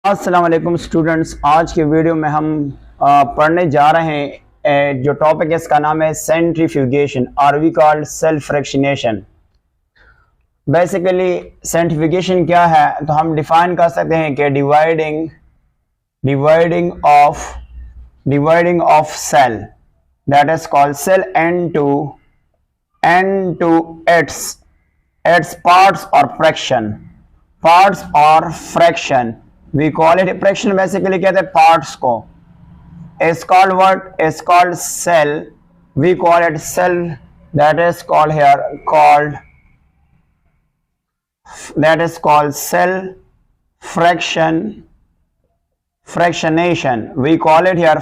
अस्सलाम वालेकुम स्टूडेंट्स। आज के वीडियो में हम पढ़ने जा रहे हैं जो टॉपिक है इसका नाम है सेंट्रीफ्यूगेशन और we called self fractionation. Basically centrifugation क्या है तो हम डिफाइन कर सकते हैं कि dividing of cell that is called cell into its parts or fraction we call it fraction। basically कहते हैं parts को is called what is called cell, we call it cell, that is called cell fractionation, we call it here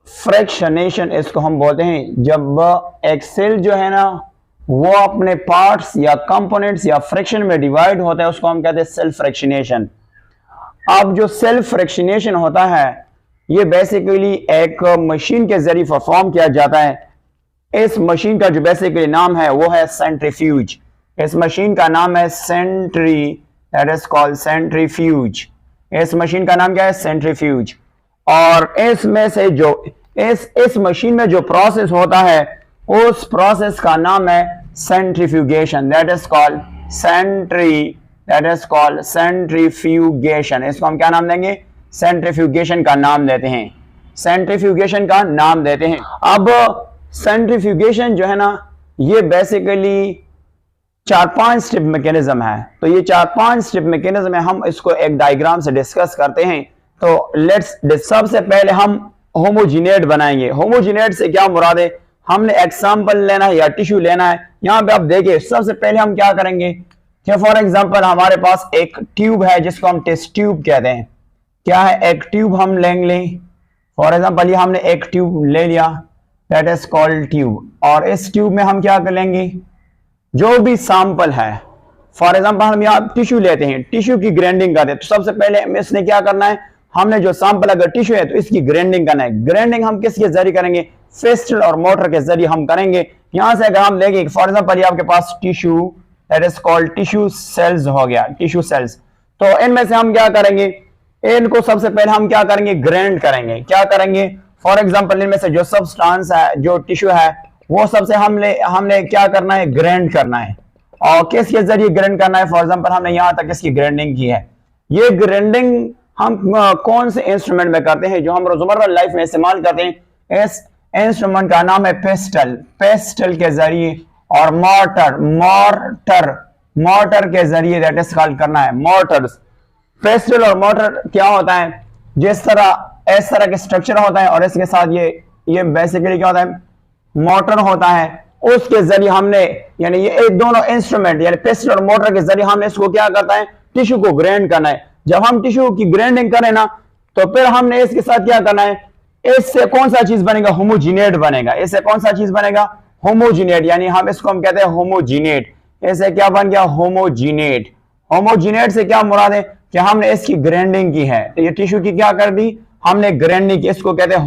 fractionation इसको हम बोलते हैं जब एक cell जो है ना वो अपने पार्ट्स या कंपोनेंट्स या फ्रैक्शन में डिवाइड होता है, उसको हम कहते हैं सेल्फ फ्रैक्शनेशन। अब जो सेल्फ फ्रैक्शनेशन होता है ये बेसिकली एक मशीन के जरिए परफॉर्म किया जाता है। इस मशीन का जो बेसिकली नाम है वो है सेंट्रीफ्यूज। इस मशीन का नाम है दैट इज कॉल्ड सेंट्रीफ्यूज। इस मशीन का नाम क्या है? सेंट्रीफ्यूज। और इसमें से जो इस मशीन में जो प्रोसेस होता है उस प्रोसेस का नाम है centrifugation, that is called centrifugation. इसको हम क्या नाम देंगे? सेंट्रीफ्यूगेशन का नाम देते हैं, सेंट्रीफ्यूगेशन का नाम देते हैं। अब सेंट्रीफ्यूगेशन जो है ना ये बेसिकली 4-5 स्टेप मैकेनिज्म है। तो ये 4-5 स्टेप मैकेनिज्म है, हम इसको एक डायग्राम से डिस्कस करते हैं। तो सबसे पहले हम होमोजीनेट बनाएंगे। होमोजीनेट से क्या मुराद है? हमने एग्जाम्पल लेना है या टिश्यू लेना है। यहां पे आप देखिए सबसे पहले हम क्या करेंगे कि फॉर एग्जांपल हमारे पास एक ट्यूब है जिसको हम टेस्ट ट्यूब कहते हैं। क्या है? एक ट्यूब हम लेंगे। फॉर एग्जांपल ये हमने एक ट्यूब ले लिया, दैट इज कॉल्ड ट्यूब। और इस ट्यूब में हम क्या कर लेंगे? जो भी सैंपल है, फॉर एग्जांपल हम यहाँ टिश्यू लेते हैं, टिश्यू की ग्राइंडिंग करते हैं। तो सबसे पहले इसने क्या करना है? हमने जो सैंपल अगर टिश्यू है तो इसकी ग्राइंडिंग करना है। ग्राइंडिंग हम किसके जरिए करेंगे? फेस्टल और मोटर के जरिए हम करेंगे। यहां से अगर हम लेंगे फॉर एग्जांपल ये आपके पास tissue that is called tissue cells हो गया, टिश्यू सेल्स। तो इनमें से हम क्या करेंगे? इनको सबसे पहले हम क्या करेंगे? ग्राइंड करेंगे। क्या करेंगे? फॉर एग्जांपल इनमें से जो सब्सटेंस है, जो टिश्यू है, वो सबसे हमने क्या करना है? ग्राइंड करना है। और किसके जरिए ग्राइंड करना है? फॉर एग्जांपल हमने यहां तक इसकी ग्राइंडिंग की है। ये ग्राइंडिंग हम कौन से इंस्ट्रूमेंट में करते हैं जो हम रोजमर्रा लाइफ में इस्तेमाल करते हैं? इस इंस्ट्रूमेंट का नाम है पेस्टल के जरिए और मोटर के जरिए दैट इज कॉल्ड करना है मोटर्स। पेस्टल और मोटर क्या होता है? इस तरह के स्ट्रक्चर होता है और इसके साथ ये बेसिकली क्या होता है? मोटर होता है। उसके जरिए हमने यानी ये दोनों इंस्ट्रूमेंट यानी पेस्टल और मोटर के जरिए हमने इसको क्या करता है? टिश्यू को ग्राइंड करना है। जब हम टिश्यू की ग्राइंडिंग करें ना तो फिर हमने इसके साथ क्या करना है? इससे कौन सा चीज बनेगा? होमोजीनेट बनेगा। इससे कौन सा चीज बनेगा? होमोजीनेट। यानी हम इसको हम कहते हैं होमोजीनेट। इससे क्या बन गया? होमोजीनेट। होमोजीनेट से क्या मुराद है कि हमने इसकी ग्राइंडिंग की है। तो ये टिश्यू की क्या कर दी? हमने ग्राइंडिंग की। इसको कहते हैं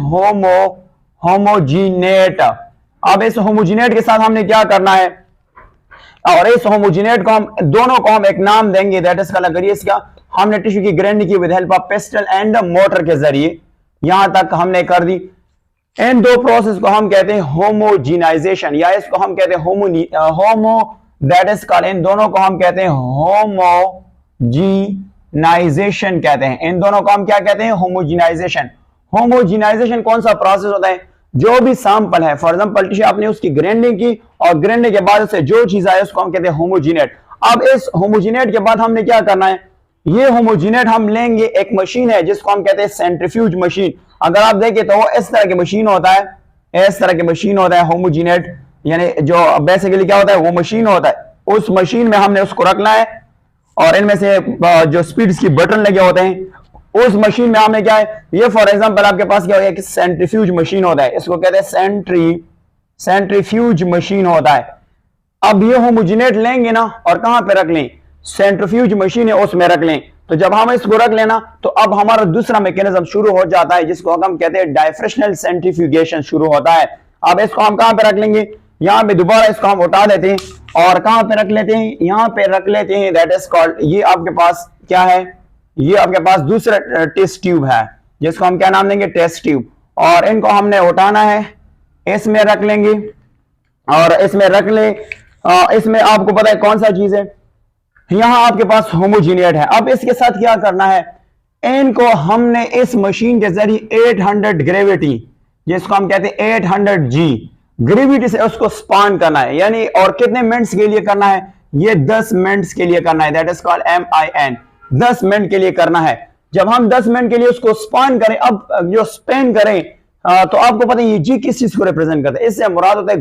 होमोजीनेट। अब इस होमोजीनेट के साथ हमने क्या करना है? और इस होमोजीनेट को हम दोनों को हम एक नाम देंगे, दैट इज कॉल्ड। अगर इसका हमने टिश्यू की ग्राइंडिंग की with help of pastel and motor के जरिए यहां तक हमने कर दी। इन दो प्रोसेस को हम कहते हैं होमोजीनाइजेशन या इसको हम कहते हैं दैट इज कॉल्ड। इन दोनों को हम कहते हैं होमोजीनाइजेशन कहते हैं। इन दोनों को हम क्या कहते हैं? होमोजीनाइजेशन। होमोजीनाइजेशन कौन सा प्रोसेस होता है? जो भी सैंपल है, फॉर एग्जांपल टिश्यू, आपने उसकी ग्राइंडिंग की और ग्राइंडिंग के बाद उससे जो चीज आए उसको हम कहते हैं होमोजीनेट। अब इस होमोजीनेट के बाद हमने क्या करना है? ये होमोजीनेट हम लेंगे। एक मशीन है जिसको हम कहते हैं सेंट्रीफ्यूज मशीन। अगर आप देखें तो वो इस तरह की मशीन होता है, इस तरह की मशीन होता है होमोजीनेट। यानी जो बेसिकली क्या होता है? वो मशीन होता है। उस मशीन में हमने उसको रखना है और इनमें से जो स्पीड्स की बटन लगे होते हैं उस मशीन में हमने क्या है? ये फॉर एग्जांपल आपके पास क्या हो गया? सेंट्रीफ्यूज मशीन होता है। इसको कहते हैं सेंट्रीफ्यूज मशीन होता है। अब ये होमोजीनेट लेंगे ना और कहां पे रख लें? सेंट्रीफ्यूज मशीन है उसमें रख लें। तो जब हम इसको रख लेना तो अब हमारा दूसरा मैकेनिज्म शुरू हो जाता है जिसको हम कहते हैं डायफ्रेक्शनल सेंट्रीफ्यूगेशन शुरू होता है। अब इसको हम कहां पे रख लेंगे? यहाँ पे दोबारा इसको हम उठा देते हैं और कहां पे रख लेते हैं, यहाँ पे रख लेते हैं। दैट इज कॉल्ड, ये आपके पास क्या है, ये आपके पास दूसरा टेस्ट ट्यूब है जिसको हम क्या नाम देंगे, टेस्ट ट्यूब। और इनको हमने उठाना है, इसमें रख लेंगे और इसमें रख ले। इसमें आपको पता है कौन सा चीज है, यहां आपके पास होमोजीनियट है। अब इसके साथ क्या करना है, इनको हमने इस मशीन के जरिए 800 ग्रेविटी, जिसको हम कहते हैं 800 जी ग्रेविटी से उसको स्पान करना है। यानी और कितने मिनट्स के लिए करना है, ये 10 मिनट्स के लिए करना है। That is called MIN, 10 minute के लिए करना है। जब हम 10 मिनट के लिए उसको स्पान करें, अब जो स्पेन करें तो आपको पता है ये जी किस चीज को रिप्रेजेंट करता है, इससे मुराद होता है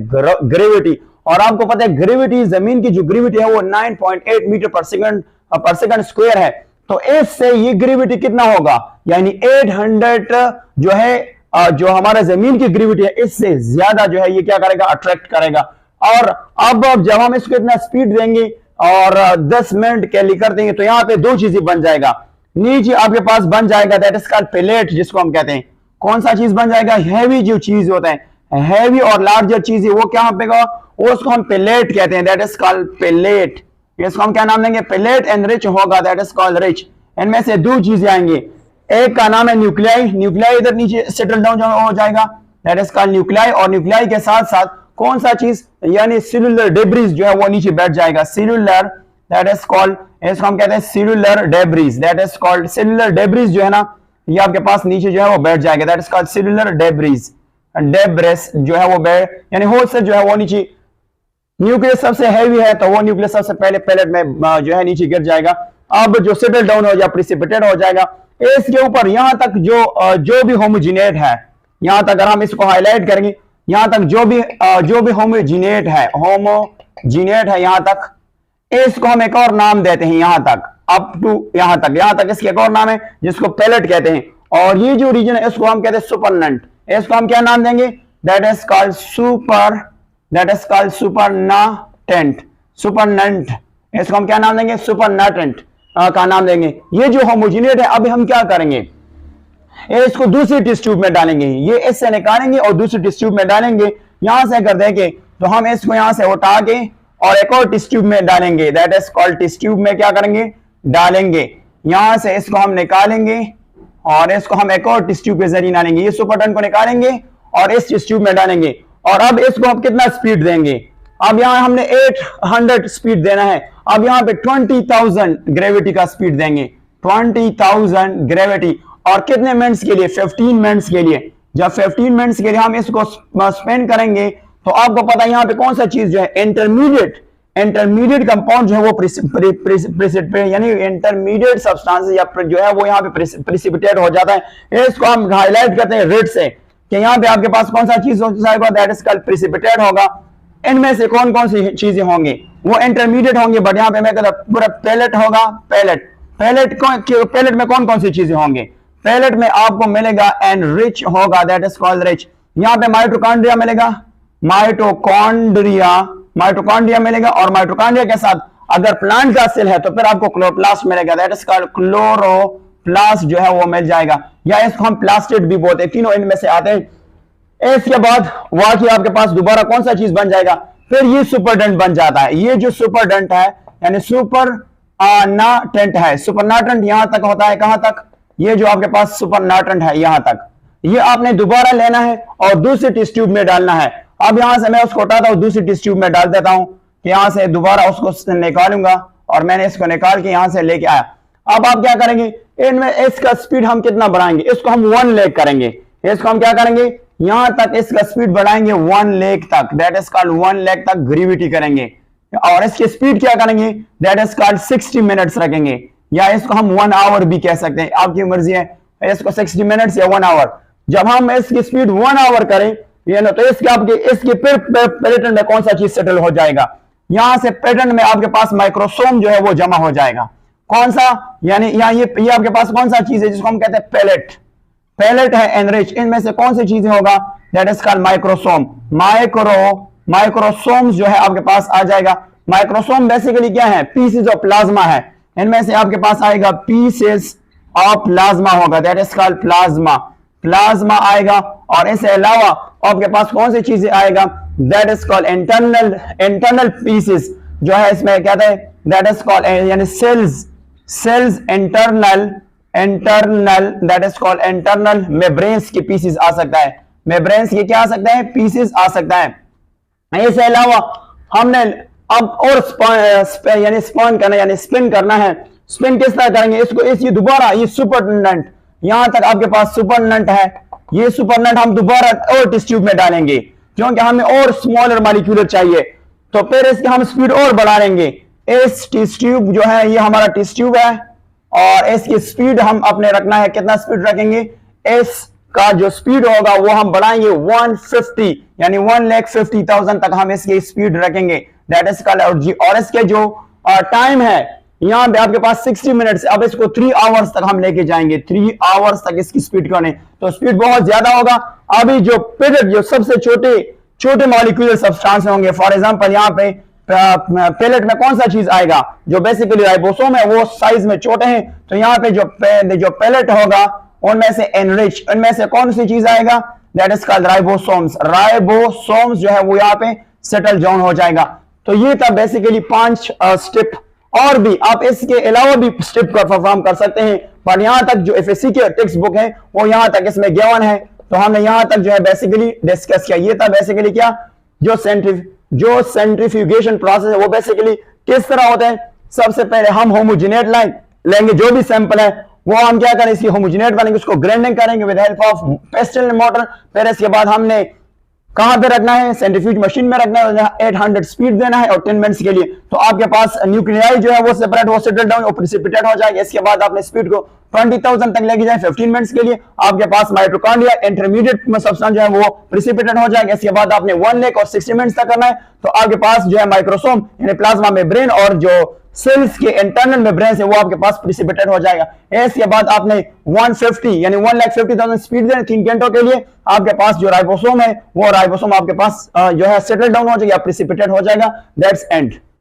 ग्रेविटी। और आपको पता है ग्रेविटी, जमीन की जो ग्रेविटी है वो 9.8 मीटर पर सेकंड स्क्वायर है। तो इससे ये ग्रेविटी कितना होगा, यानी 800 जो है जो हमारा जमीन की ग्रेविटी है इससे ज्यादा जो है ये क्या करेगा, अट्रैक्ट करेगा। और अब जब हम इसको इतना स्पीड देंगे और 10 मिनट के लिए कर देंगे तो यहाँ पे दो चीजें बन जाएगा। नीचे आपके पास बन जाएगा दैट इज कॉल्ड पेलेट, जिसको हम कहते हैं। कौन सा चीज बन जाएगा, हैवी जो चीज होता है, हैवी और लार्जर चीज है वो क्या पे उसको हम पेलेट कहते हैं। That is called pellet. इसको हम क्या नाम देंगे, पेलेट एंड रिच होगा, दैट इज कॉल्ड रिच। इनमें से दो चीजें आएंगे, एक का नाम है न्यूक्लियाई, न्यूक्लियाई इधर नीचे सेटल डाउन हो जाएगा, दैट इज कॉल्ड न्यूक्लियाई। और न्यूक्लियाई के साथ साथ कौन सा चीज, यानी सेलुलर डेब्रिस जो है वो नीचे बैठ जाएगा, सेलुलर, दैट इज कॉल्ड, इसको हम कहते हैं cellular debris, that is called cellular debris जो है ना ये आपके पास नीचे जो है वो बैठ जाएगा, that is called cellular debris. Debris जो है वो बैठ, यानी होल जो है वो नीचे, न्यूक्लियस सबसे हैवी है तो वो न्यूक्लियस सबसे पहले पैलेट में जो है नीचे गिर जाएगा। अब जो सेटल डाउन हो जाए, प्रिसिपिटेट हो जाएगा, इसके ऊपर यहां तक जो भी होमोजिनेट है, यहां तक अगर हम इसको हाईलाइट करेंगे, यहां तक जो भी होमोजिनेट है यहां तक, इसको हम एक और नाम देते हैं, यहां तक अप टू यहां तक इसके एक और नाम है जिसको पैलेट कहते हैं। और ये जो रीजन है इसको हम कहते हैं सुपरनेंट। इसको हम क्या नाम देंगे, दैट इज कॉल्ड सुपरनेंट। इसको हम क्या नाम देंगे, सुपरनेटेंट का नाम देंगे। ये जो होमोजिनेट है, अभी हम क्या करेंगे, इसको दूसरी टेस्ट ट्यूब में डालेंगे, ये इससे निकालेंगे और दूसरी टेस्ट ट्यूब में डालेंगे। यहां से अगर देखें तो हम इसको यहां से उठा के और एक और टेस्ट ट्यूब में डालेंगे, that is called test tube में क्या करेंगे, डालेंगे। यहां से इसको हम निकालेंगे और इसको हम एक और टेस्ट ट्यूब के जरिए डालेंगे, ये सुपरनेंट को निकालेंगे और इस टेस्ट ट्यूब में डालेंगे। और अब इसको हम कितना स्पीड देंगे, अब यहां हमने 800 स्पीड देना है, अब यहां पे 20,000 ग्रेविटी का स्पीड देंगे, 20,000 ग्रेविटी। और कितने मिनट्स के लिए, 15 मिनट्स के लिए। जब 15 मिनट्स के लिए हम इसको स्पेंड करेंगे तो आपको पता है यहां पे कौन सा चीज जो है, इंटरमीडिएट कंपाउंड जो है वो प्रिसिपिटेट, यानी इंटरमीडिएट सब्सटेंस या जो है वो यहाँ पे प्रिसिपिटेट हो जाता है। इसको हम हाईलाइट करते हैं रेड से कि यहाँ पे आपके पास कौन सा चीज होगा, दैट इज कॉल्ड प्रिसिपिटेट होगा। इनमें से कौन कौन सी चीजें होंगी, वो इंटरमीडिएट होंगे, बट यहाँ पे मैं कहता पूरा पैलेट होगा। पैलेट में कौन कौन सी चीजें होंगे, पैलेट में आपको मिलेगा एनरिच होगा, दैट इज कॉल्ड रिच। यहाँ पे माइटोकॉन्ड्रिया मिलेगा, माइटोकॉन्ड्रिया मिलेगा। और माइटोकॉन्ड्रिया के साथ अगर प्लांट का सेल है तो फिर आपको क्लोरोप्लास्ट मिलेगा, दैट इज कॉल्ड क्लोरोप्लास्ट जो है वो मिल जाएगा, या इसको हम प्लास्टिड भी बोलते हैं। तीनों इनमें से आते हैं। इसके बाद वाकई आपके पास दोबारा कौन सा चीज बन जाएगा, फिर ये सुपरडेंट बन जाता है। ये जो सुपरडेंट है यानी सुपरनाटेंट है, सुपरनाटेंट यहां तक होता है, कहां तक, ये जो आपके पास सुपरनाटेंट है यहां तक। ये आपने दोबारा लेना है और दूसरी टेस्ट ट्यूब में डालना है। अब यहां से मैं उसको उठाता हूं, दूसरी टेस्ट ट्यूब में डाल देता हूं कि यहां से दोबारा उसको निकालूंगा और मैंने इसको निकाल के यहां से लेके आया। अब आप क्या करेंगे, इनमें इसका स्पीड हम कितना बढ़ाएंगे, इसको हम 1 लेक करेंगे। इसको हम क्या करेंगे, यहां तक इसका स्पीड बढ़ाएंगे 1 लेक तक, दैट इज कॉल्ड 1 लेक तक ग्रेविटी करेंगे। और इसकी स्पीड क्या करेंगे, दैट इज कॉल्ड 60 मिनट्स रखेंगे, या इसको हम 1 आवर भी कह सकते हैं, आपकी मर्जी है, इसको 60 मिनट्स या 1 आवर। जब हम इसकी स्पीड 1 आवर करें ये ना, तो इसके फिर पैटर्न में कौन सा चीज सेटल हो जाएगा, यहां से पैटर्न में आपके पास माइक्रोसोम जो है वो जमा हो जाएगा। कौन सा, यानी यहाँ ये आपके पास कौन सा चीज है जिसको हम कहते हैं पैलेट है एनरिच। इनमें से कौन सी चीजें होगा, that is called microsome. Microsomes जो है आपके पास आ जाएगा। माइक्रोसोम बेसिकली क्या है, पीसेस ऑफ प्लाज्मा है। इनमें से आपके पास आएगा पीसेस ऑफ प्लाज्मा होगा, दैट इज कॉल्ड प्लाज्मा आएगा। और इसके अलावा आपके पास कौन सी चीजें आएगा, that is called internal pieces जो है इसमें क्या है, दैट इज कॉल्ड यानी cells internal that is called internal membranes के पीसेस आ सकता है, मेम्ब्रेन्स के क्या आ सकता है, पीसेस आ सकता है। इसके अलावा हमने अब और यानी स्पॉन करना यानी स्पिन करना है। स्पिन किस तरह करेंगे, इसको ये दोबारा ये सुपरनेंट, यहां तक आपके पास सुपरनेंट है, ये सुपरनेंट हम दोबारा और टेस्ट ट्यूब में डालेंगे क्योंकि हमें और स्मॉलर मॉलिक्यूल चाहिए, तो फिर इसकी हम स्पीड और बढ़ा लेंगे। इस टेस्ट ट्यूब जो है ये हमारा टेस्ट ट्यूब है और इसकी स्पीड हम अपने रखना है, कितना स्पीड रखेंगे, इसका जो स्पीड होगा वो हम बढ़ाएंगे 150 यानी 1,50,000 तक हम इसकी स्पीड रखेंगे, दैट इज कॉल्ड। और इसके जो टाइम है यहां पे आपके पास 60 मिनट्स, अब इसको 3 आवर्स तक हम लेके जाएंगे, 3 आवर्स तक इसकी स्पीड करने, तो स्पीड बहुत ज्यादा होगा। अभी जो पिलेट जो सबसे छोटे मॉलिक्यूलर सब्सटेंस होंगे, फॉर एग्जांपल यहाँ पे पेलेट में कौन सा चीज आएगा, जो बेसिकली राइबोसोम है वो साइज में छोटे हैं, तो यहाँ पे जो पेलेट होगा उनमें से एनरिच, उनमें से कौन सी चीज आएगा, that is called ribosomes. Ribosomes जो है वो यहाँ पे सेटल डाउन हो जाएगा। तो ये था बेसिकली 5 स्टेप, और भी आप इसके अलावा भी स्टेप का परफॉर्म कर सकते हैं, पर यहां तक जो एफएससी के टेक्स्ट बुक है वो यहां तक इसमें गिवन है, तो हमने यहां तक जो है बेसिकली डिस्कस किया। ये था बेसिकली क्या, जो सेंट्रीफ्यूगेशन प्रोसेस है वो बेसिकली किस तरह होता है। सबसे पहले हम होमोजेनेट लेंगे, जो भी सैंपल है वो हम क्या करें, इसकी होमोजेनेट बनेंगे, उसको ग्राइंडिंग करेंगे with help of pastel motor. फिर इसके बाद हमने कहां पे रखना है, सेंट्रीफ्यूज मशीन में रखना है, 800 स्पीड देना है और 10 मिनट्स के लिए, तो आपके पास न्यूक्लियाई जो है वो सेपरेट, वो सेटल डाउन और प्रेसिपिटेट हो जाएगा। इसके बाद आपने स्पीड को 20,000 तक लेके जाए 15 मिनट्स के लिए, आपके पास माइटोकॉन्ड्रिया इंटरमीडिएट सब्सटेंस जो है वो प्रेसिपिटेट हो जाएगा। इसके बाद आपने 1 लाख और 60 मिनट्स तक करना है, तो आपके पास जो है माइक्रोसोम यानी प्लाज्मा मेम्ब्रेन और जो सेल्स के इंटरनल मेम्ब्रेन है वो आपके पास प्रेसिपिटेट हो जाएगा। इसके बाद आपने 150 यानी 1,50,000 स्पीड देना 3 घंटों के लिए, आपके पास जो राइबोसोम है वो राइबोसोम आपके पास जो है सेटल डाउन हो जाएगा, प्रेसिपिटेट हो जाएगा, दैट्स एंड।